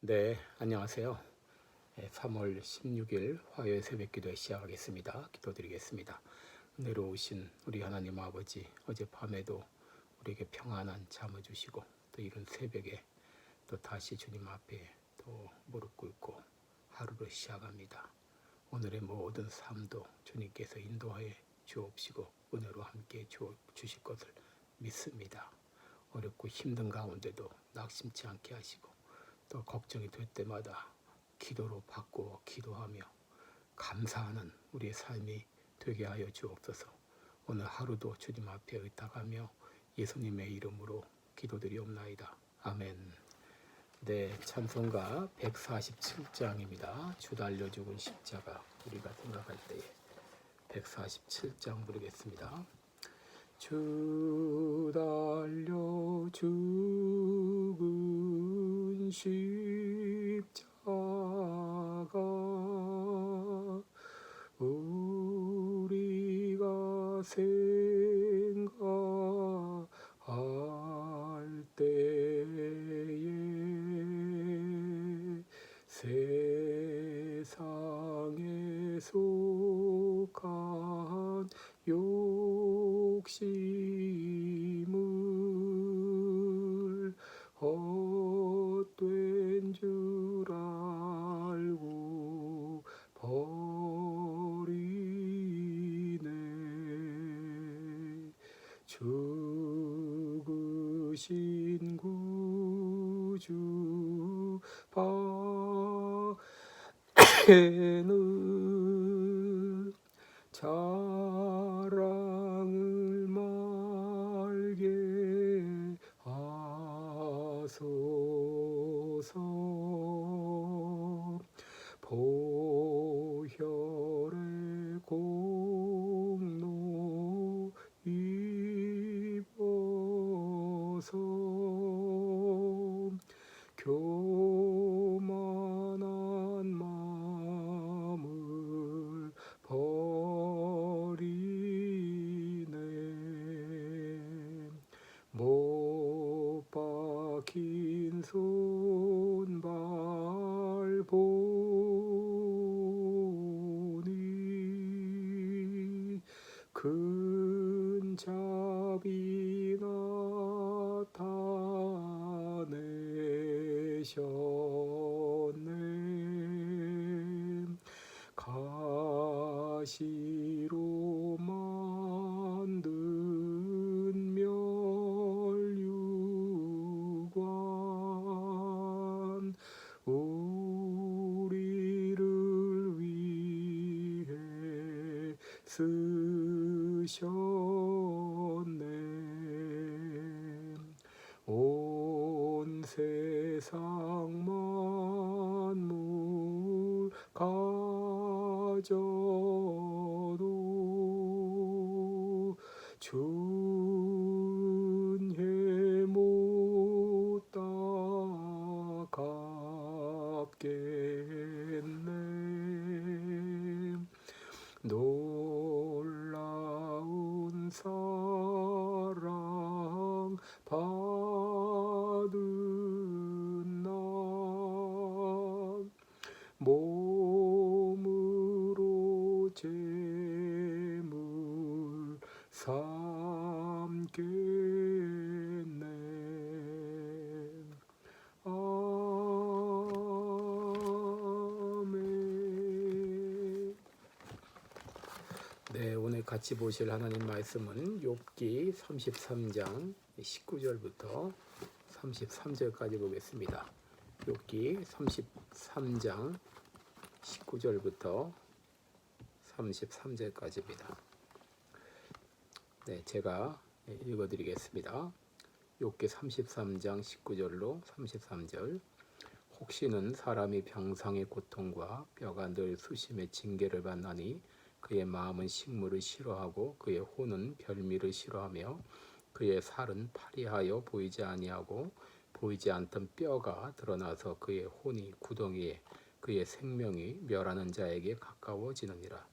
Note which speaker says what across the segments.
Speaker 1: 네, 안녕하세요. 3월 16일 화요일 새벽기도에 시작하겠습니다. 기도드리겠습니다. 은혜로우신 우리 하나님 아버지, 어젯밤에도 우리에게 평안한 잠을 주시고 또 이른 새벽에 또 다시 주님 앞에 또 무릎 꿇고 하루를 시작합니다. 오늘의 모든 삶도 주님께서 인도하여 주옵시고 은혜로 함께 주실 것을 믿습니다. 어렵고 힘든 가운데도 낙심치 않게 하시고 또 걱정이 될 때마다 기도로 바꾸어 기도하며 감사하는 우리의 삶이 되게 하여 주옵소서. 오늘 하루도 주님 앞에 의탁하며 예수님의 이름으로 기도드리옵나이다. 아멘. 네, 찬송가 147장입니다. 주 달려 죽은 십자가. 우리가 생각할 때에 147장 부르겠습니다. 주 달려 죽은 십자가 우리가 생각할 때에 세상에 속한 욕심을 헛된 줄 알고 버리네. 죽으신 구주 밖에는 자랑을 말게 하소서. 보혈의 공로 입어서 교만한 마음을 버리네. 못 박힌 손발 보니 큰 자비 나타내셨네. 가시로 만든 멸류관 우리를 위해 쓰셨네. 온 세상 만물 가져도 준혜 못 갚겠네. 놀라운 사랑 받은 나 몸으로 제물 삼겠네. 아멘. 네, 오늘 같이 보실 하나님 말씀은 욥기 33장 19절부터 33절까지 보겠습니다. 욥기 33장 19절부터 33절까지입니다. 네, 제가 읽어드리겠습니다. 욥기 33장 19절로 33절. 혹시는 사람이 병상의 고통과 뼈가 늘 수심의 징계를 받나니 그의 마음은 식물을 싫어하고 그의 혼은 별미를 싫어하며 그의 살은 파리하여 보이지 아니하고 보이지 않던 뼈가 드러나서 그의 혼이 구덩이에 그의 생명이 멸하는 자에게 가까워지느니라.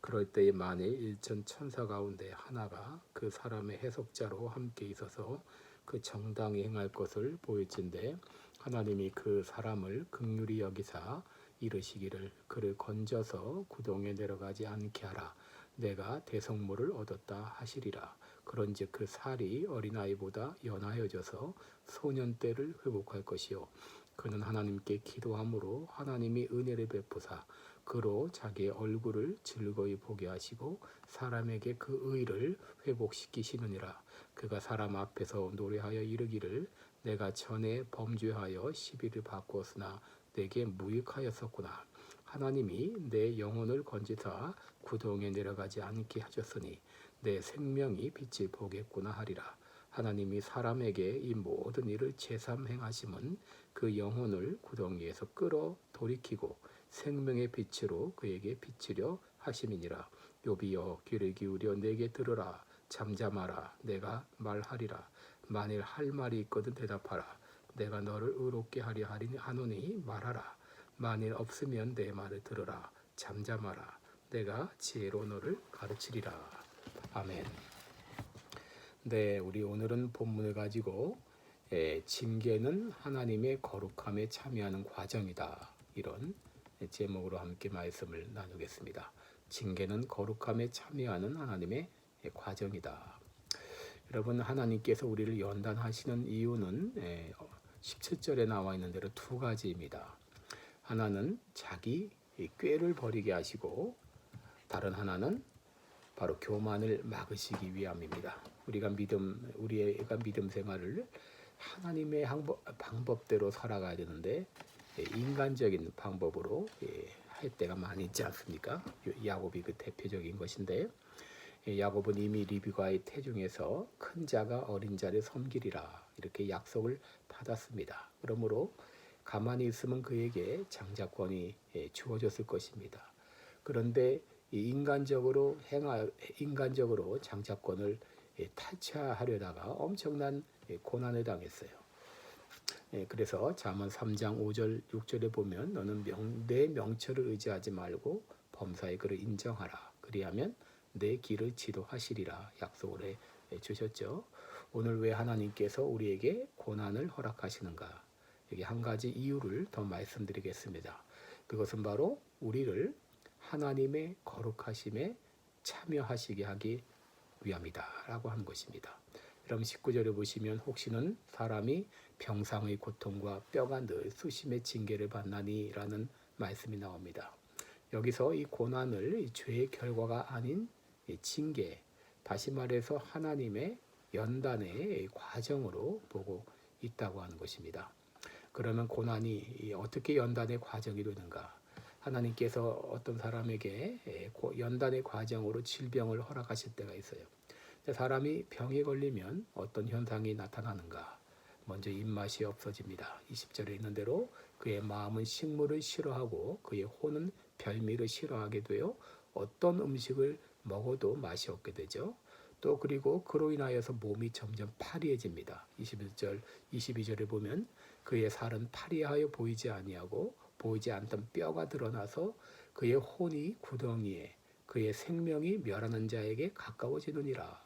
Speaker 1: 그럴 때에 만일 일천 천사 가운데 하나가 그 사람의 해석자로 함께 있어서 그 정당히 행할 것을 보일진대 하나님이 그 사람을 긍휼히 여기사 이르시기를 그를 건져서 구덩이에 내려가지 않게 하라. 내가 대성물을 얻었다 하시리라. 그런즉 그 살이 어린아이보다 연하여져서 소년 때를 회복할 것이요 그는 하나님께 기도함으로 하나님이 은혜를 베푸사 그로 자기의 얼굴을 즐거이 보게 하시고 사람에게 그 의를 회복시키시느니라. 그가 사람 앞에서 노래하여 이르기를 내가 전에 범죄하여 시비를 받고으나 내게 무익하였었구나. 하나님이 내 영혼을 건지사 구덩이에 내려가지 않게 하셨으니 내 생명이 빛을 보겠구나 하리라. 하나님이 사람에게 이 모든 일을 제삼 행하심은 그 영혼을 구덩이에서 끌어 돌이키고 생명의 빛으로 그에게 비치려 하심이니라. 욥이여 귀를 기울여 내게 들으라. 잠잠하라. 내가 말하리라. 만일 할 말이 있거든 대답하라. 내가 너를 의롭게 하려 하노니 말하라. 만일 없으면 내 말을 들으라. 잠잠하라. 내가 지혜로 너를 가르치리라. 아멘. 네, 우리 오늘은 본문을 가지고 징계는 하나님의 거룩함에 참여하는 과정이다. 이런 제목으로 함께 말씀을 나누겠습니다. 징계는 거룩함에 참여하는 하나님의 과정이다. 여러분, 하나님께서 우리를 연단하시는 이유는 17절에 나와 있는 대로 두 가지입니다. 하나는 자기 꾀를 버리게 하시고 다른 하나는 바로 교만을 막으시기 위함입니다. 우리가 믿음 생활을 하나님의 방법대로 살아가야 되는데 인간적인 방법으로 할 때가 많이 있지 않습니까? 야곱이 그 대표적인 것인데 야곱은 이미 리브가의 태중에서 큰 자가 어린 자를 섬기리라 이렇게 약속을 받았습니다. 그러므로 가만히 있으면 그에게 장자권이 주어졌을 것입니다. 그런데 인간적으로 장자권을 탈취하려다가 엄청난 고난을 당했어요. 그래서 잠언 3장 5절 6절에 보면 너는 내 명철을 의지하지 말고 범사의 그를 인정하라. 그리하면 내 길을 지도하시리라 약속을 해주셨죠. 오늘 왜 하나님께서 우리에게 고난을 허락하시는가? 여기 한 가지 이유를 더 말씀드리겠습니다. 그것은 바로 우리를 하나님의 거룩하심에 참여하시게 하기 위함이다 라고 하는 것입니다. 여러분 19절에 보시면 혹시는 사람이 병상의 고통과 뼈가 늘 수심의 징계를 받나니 라는 말씀이 나옵니다. 여기서 이 고난을 이 죄의 결과가 아닌 이 징계, 다시 말해서 하나님의 연단의 과정으로 보고 있다고 하는 것입니다. 그러면 고난이 어떻게 연단의 과정이 되는가? 하나님께서 어떤 사람에게 연단의 과정으로 질병을 허락하실 때가 있어요. 사람이 병에 걸리면 어떤 현상이 나타나는가? 먼저 입맛이 없어집니다. 20절에 있는 대로 그의 마음은 식물을 싫어하고 그의 혼은 별미를 싫어하게 되어 어떤 음식을 먹어도 맛이 없게 되죠. 또 그리고 그로 인하여서 몸이 점점 파리해집니다. 21절, 22절에 보면 그의 살은 파리하여 보이지 아니하고 보이지 않던 뼈가 드러나서 그의 혼이 구덩이에 그의 생명이 멸하는 자에게 가까워지느니라.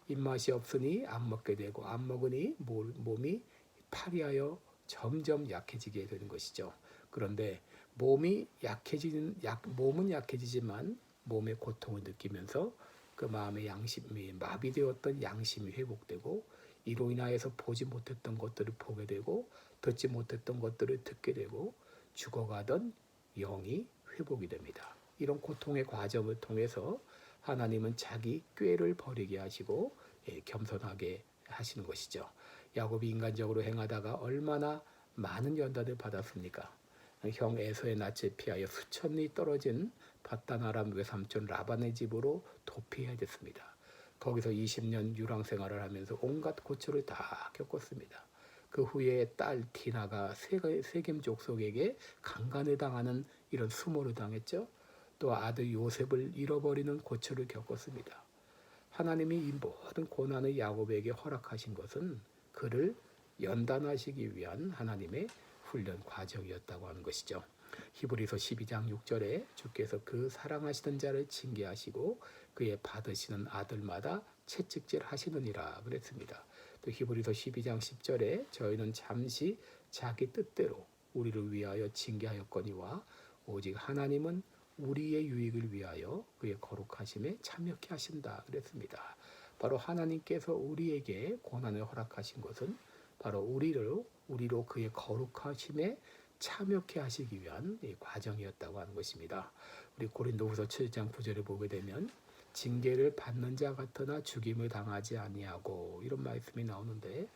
Speaker 1: 입맛이 없으니 안 먹게 되고 안 먹으니 몸이 파리하여 점점 약해지게 되는 것이죠. 그런데 몸은 약해지지만 몸의 고통을 느끼면서 그 마음의 양심이 마비되었던 양심이 회복되고 이로 인하여서 보지 못했던 것들을 보게 되고 듣지 못했던 것들을 듣게 되고 죽어가던 영이 회복이 됩니다. 이런 고통의 과정을 통해서 하나님은 자기 꾀를 버리게 하시고 겸손하게 하시는 것이죠. 야곱이 인간적으로 행하다가 얼마나 많은 연단을 받았습니까? 형 에서의 낯을 피하여 수천리 떨어진 바단 아람 외삼촌 라반의 집으로 도피해야 됐습니다. 거기서 20년 유랑 생활을 하면서 온갖 고초를 다 겪었습니다. 그 후에 딸 디나가 세겜 족속에게 강간을 당하는 이런 수모를 당했죠. 또 아들 요셉을 잃어버리는 고초를 겪었습니다. 하나님이 이 모든 고난을 야곱에게 허락하신 것은 그를 연단하시기 위한 하나님의 훈련 과정이었다고 하는 것이죠. 히브리서 12장 6절에 주께서 그 사랑하시던 자를 징계하시고 그의 받으시는 아들마다 채찍질 하시느니라 그랬습니다. 또 히브리서 12장 10절에 저희는 잠시 자기 뜻대로 우리를 위하여 징계하였거니와 오직 하나님은 우리의 유익을 위하여 그의 거룩하심에 참여케 하신다 그랬습니다. 바로 하나님께서 우리에게 고난을 허락하신 것은 바로 우리로 그의 거룩하심에 참여케 하시기 위한 과정이었다고 하는 것입니다. 우리 고린도후서 7장 9절을 보게 되면 징계를 받는 자 같으나 죽임을 당하지 아니하고 이런 말씀이 나오는데,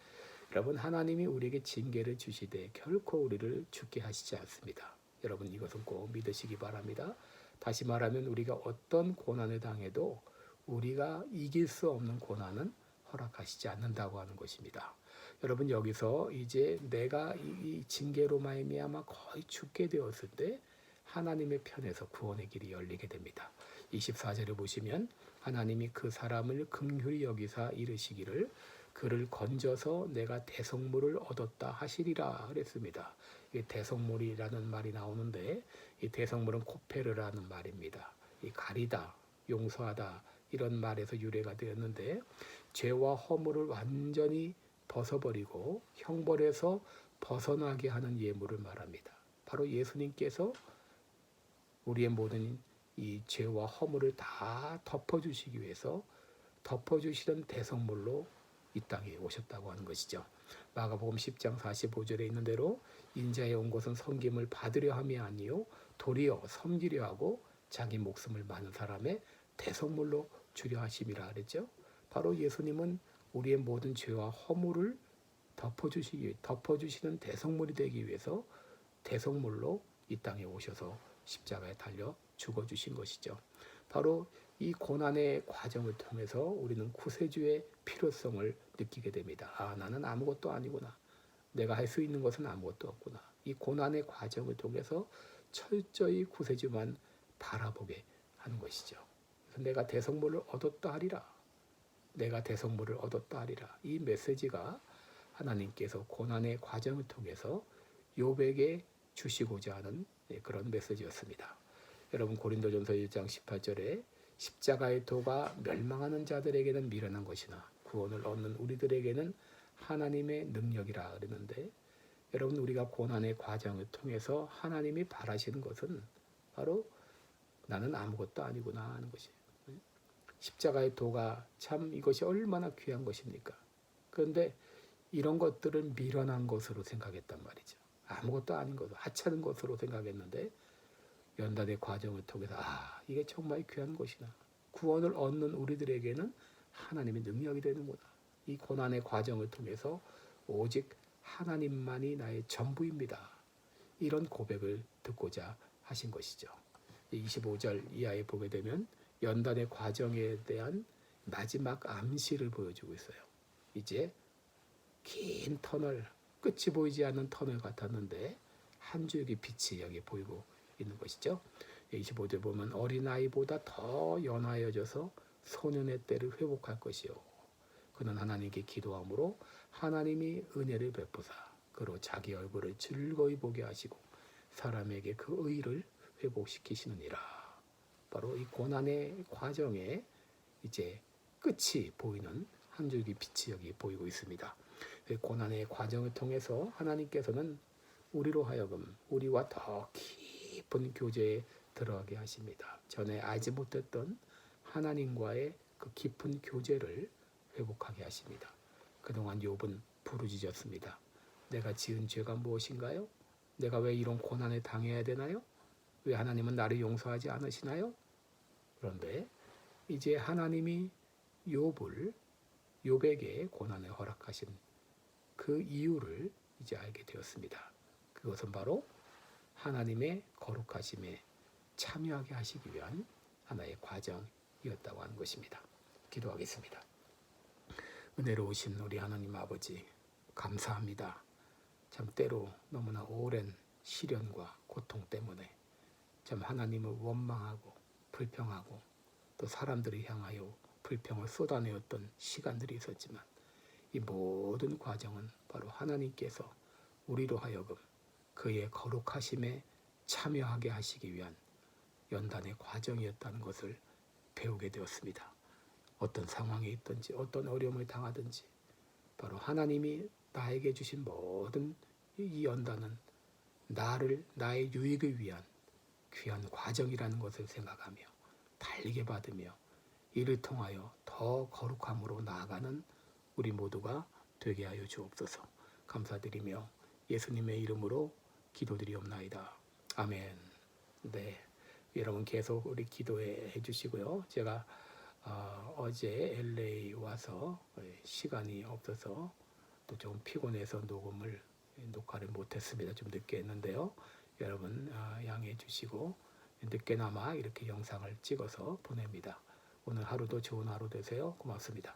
Speaker 1: 여러분, 하나님이 우리에게 징계를 주시되 결코 우리를 죽게 하시지 않습니다. 여러분, 이것은 꼭 믿으시기 바랍니다. 다시 말하면 우리가 어떤 고난을 당해도 우리가 이길 수 없는 고난은 허락하시지 않는다고 하는 것입니다. 여러분, 여기서 이제 내가 이 징계로 말미암아 거의 죽게 되었을 때 하나님의 편에서 구원의 길이 열리게 됩니다. 24절을 보시면 하나님이 그 사람을 긍휼히 여기사 이르시기를 그를 건져서 내가 대성물을 얻었다 하시리라 그랬습니다. 이 대성물이라는 말이 나오는데, 이 대성물은 코페르라는 말입니다. 이 가리다, 용서하다 이런 말에서 유래가 되었는데, 죄와 허물을 완전히 벗어버리고 형벌에서 벗어나게 하는 예물을 말합니다. 바로 예수님께서 우리의 모든 이 죄와 허물을 다 덮어주시기 위해서 덮어주시던 대성물로 이 땅에 오셨다고 하는 것이죠. 마가복음 10장 45절에 있는 대로 인자에 온 것은 섬김을 받으려 함이 아니요 도리어 섬기려 하고 자기 목숨을 많은 사람의 대성물로 주려 하심이라 그랬죠. 바로 예수님은 우리의 모든 죄와 허물을 덮어주시는 대성물이 되기 위해서 대성물로 이 땅에 오셔서 십자가에 달려 죽어주신 것이죠. 바로 이 고난의 과정을 통해서 우리는 구세주의 필요성을 느끼게 됩니다. 아, 나는 아무것도 아니구나. 내가 할 수 있는 것은 아무것도 없구나. 이 고난의 과정을 통해서 철저히 구세주만 바라보게 하는 것이죠. 그래서 내가 대성물을 얻었다 하리라. 내가 대성물을 얻었다 하리라. 이 메시지가 하나님께서 고난의 과정을 통해서 욥에게 주시고자 하는 그런 메시지였습니다. 여러분, 고린도전서 1장 18절에 십자가의 도가 멸망하는 자들에게는 미련한 것이나 구원을 얻는 우리들에게는 하나님의 능력이라 그랬는데, 여러분, 우리가 고난의 과정을 통해서 하나님이 바라시는 것은 바로 나는 아무것도 아니구나 하는 것이에요. 십자가의 도가 참 이것이 얼마나 귀한 것입니까? 그런데 이런 것들을 미련한 것으로 생각했단 말이죠. 아무것도 아닌 것으로, 하찮은 것으로 생각했는데 연단의 과정을 통해서 이게 정말 귀한 것이나 구원을 얻는 우리들에게는 하나님의 능력이 되는구나. 이 고난의 과정을 통해서 오직 하나님만이 나의 전부입니다. 이런 고백을 듣고자 하신 것이죠. 25절 이하에 보게 되면 연단의 과정에 대한 마지막 암시를 보여주고 있어요. 이제 긴 터널, 끝이 보이지 않는 터널 같았는데 한 줄기 빛이 여기 보이고 있는 것이죠. 25절 보면 어린아이보다 더 연하여져서 소년의 때를 회복할 것이요. 그는 하나님께 기도함으로 하나님이 은혜를 베푸사 그로 자기 얼굴을 즐거이 보게 하시고 사람에게 그 의를 회복시키시느니라. 바로 이 고난의 과정에 이제 끝이 보이는 한 줄기 빛이 여기 보이고 있습니다. 고난의 과정을 통해서 하나님께서는 우리로 하여금 우리와 더 깊은 교제에 들어가게 하십니다. 전에 알지 못했던 하나님과의 그 깊은 교제를 회복하게 하십니다. 그동안 욥은 부르짖었습니다. 내가 지은 죄가 무엇인가요? 내가 왜 이런 고난을 당해야 되나요? 왜 하나님은 나를 용서하지 않으시나요? 그런데 이제 하나님이 욥에게 고난을 허락하신 그 이유를 이제 알게 되었습니다. 그것은 바로 하나님의 거룩하심에 참여하게 하시기 위한 하나의 과정이었다고 하는 것입니다. 기도하겠습니다. 은혜로우신 우리 하나님 아버지, 감사합니다. 참 때로 너무나 오랜 시련과 고통 때문에 참 하나님을 원망하고 불평하고 또 사람들을 향하여 불평을 쏟아내었던 시간들이 있었지만 이 모든 과정은 바로 하나님께서 우리로 하여금 그의 거룩하심에 참여하게 하시기 위한 연단의 과정이었다는 것을 배우게 되었습니다. 어떤 상황에 있든지 어떤 어려움을 당하든지 바로 하나님이 나에게 주신 모든 이 연단은 나의 유익을 위한 귀한 과정이라는 것을 생각하며 달리게 받으며 이를 통하여 더 거룩함으로 나아가는 우리 모두가 되게 하여 주옵소서. 감사드리며 예수님의 이름으로 기도드리옵나이다. 아멘. 네, 여러분 계속 우리 기도해 주시고요. 제가 어제 LA 와서 시간이 없어서 또 좀 피곤해서 녹화를 못했습니다. 좀 늦게 했는데요. 여러분 양해해 주시고 늦게나마 이렇게 영상을 찍어서 보냅니다. 오늘 하루도 좋은 하루 되세요. 고맙습니다.